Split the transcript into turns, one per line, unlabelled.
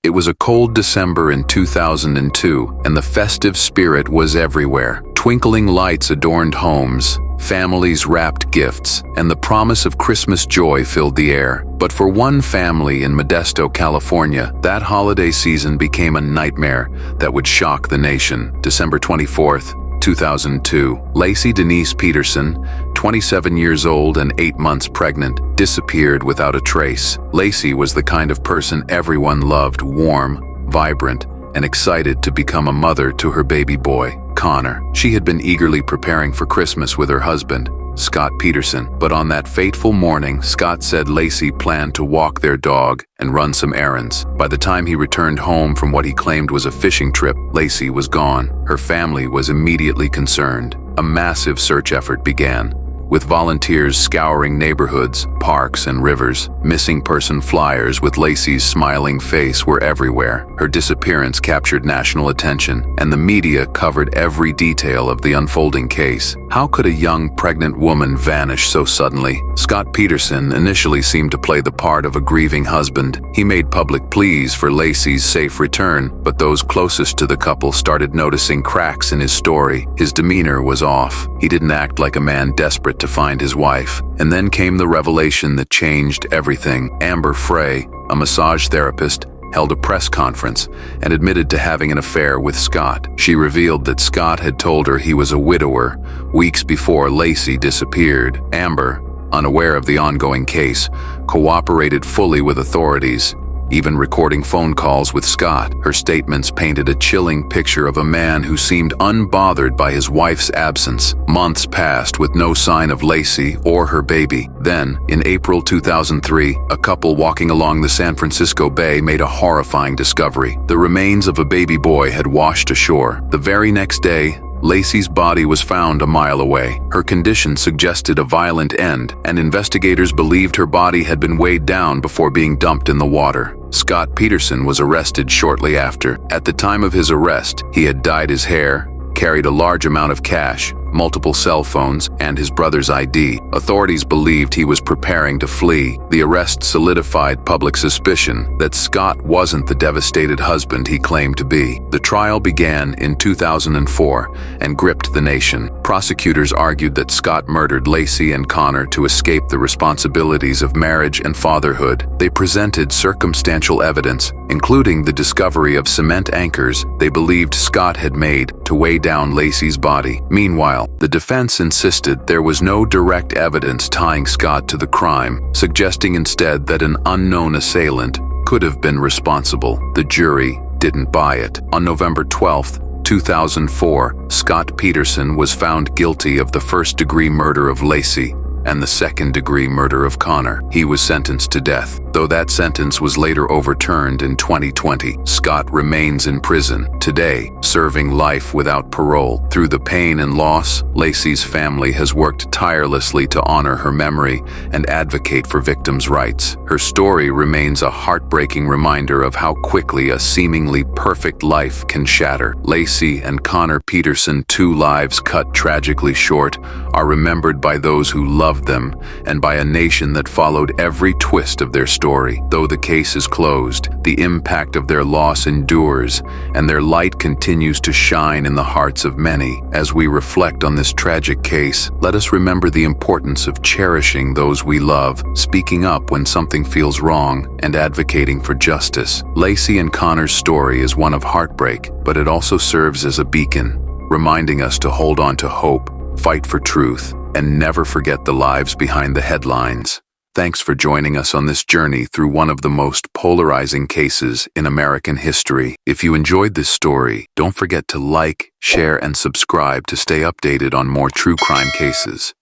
It was a cold December in 2002, and the festive spirit was everywhere. Twinkling lights adorned homes, families wrapped gifts, and the promise of Christmas joy filled the air. But for one family in Modesto, California, that holiday season became a nightmare that would shock the nation. December 24th, 2002, Laci Denise Peterson, 27 years old and 8 months pregnant, disappeared without a trace. Laci was the kind of person everyone loved, warm, vibrant, and excited to become a mother to her baby boy, Connor. She had been eagerly preparing for Christmas with her husband, Scott Peterson, but on that fateful morning, Scott said Laci planned to walk their dog and run some errands. By the time he returned home from what he claimed was a fishing trip, Laci was gone. Her family was immediately concerned. A massive search effort began, with volunteers scouring neighborhoods, parks, and rivers. Missing person flyers with Laci's smiling face were everywhere. Her disappearance captured national attention, and the media covered every detail of the unfolding case. How could a young, pregnant woman vanish so suddenly? Scott Peterson initially seemed to play the part of a grieving husband. He made public pleas for Laci's safe return, but those closest to the couple started noticing cracks in his story. His demeanor was off. He didn't act like a man desperate to find his wife. And then came the revelation that changed everything. Amber Frey, a massage therapist, held a press conference and admitted to having an affair with Scott. She revealed that Scott had told her he was a widower weeks before Laci disappeared. Amber, unaware of the ongoing case, cooperated fully with authorities, even recording phone calls with Scott. Her statements painted a chilling picture of a man who seemed unbothered by his wife's absence. Months passed with no sign of Laci or her baby. Then, in April 2003, a couple walking along the San Francisco Bay made a horrifying discovery. The remains of a baby boy had washed ashore. The very next day, Laci's body was found a mile away. Her condition suggested a violent end, and investigators believed her body had been weighed down before being dumped in the water. Scott Peterson was arrested shortly after. At the time of his arrest, he had dyed his hair, carried a large amount of cash, multiple cell phones, and his brother's ID. Authorities believed he was preparing to flee. The arrest solidified public suspicion that Scott wasn't the devastated husband he claimed to be. The trial began in 2004 and gripped the nation. Prosecutors argued that Scott murdered Laci and Connor to escape the responsibilities of marriage and fatherhood. They presented circumstantial evidence, including the discovery of cement anchors they believed Scott had made to weigh down Laci's body. Meanwhile, the defense insisted there was no direct evidence tying Scott to the crime, suggesting instead that an unknown assailant could have been responsible. The jury didn't buy it. On November 12th, 2004, Scott Peterson was found guilty of the first-degree murder of Laci and the second-degree murder of Connor. He was sentenced to death, though that sentence was later overturned in 2020. Scott remains in prison today, serving life without parole. Through the pain and loss, Laci's family has worked tirelessly to honor her memory and advocate for victims' rights. Her story remains a heartbreaking reminder of how quickly a seemingly perfect life can shatter. Laci and Connor Peterson, two lives cut tragically short, are remembered by those who loved them and by a nation that followed every twist of their story. Though the case is closed, the impact of their loss endures, and their light continues to shine in the hearts of many. As we reflect on this tragic case, let us remember the importance of cherishing those we love, speaking up when something feels wrong, and advocating for justice. Laci and Connor's story is one of heartbreak, but it also serves as a beacon, reminding us to hold on to hope, fight for truth, and never forget the lives behind the headlines. Thanks for joining us on this journey through one of the most polarizing cases in American history. If you enjoyed this story, don't forget to like, share, and subscribe to stay updated on more true crime cases.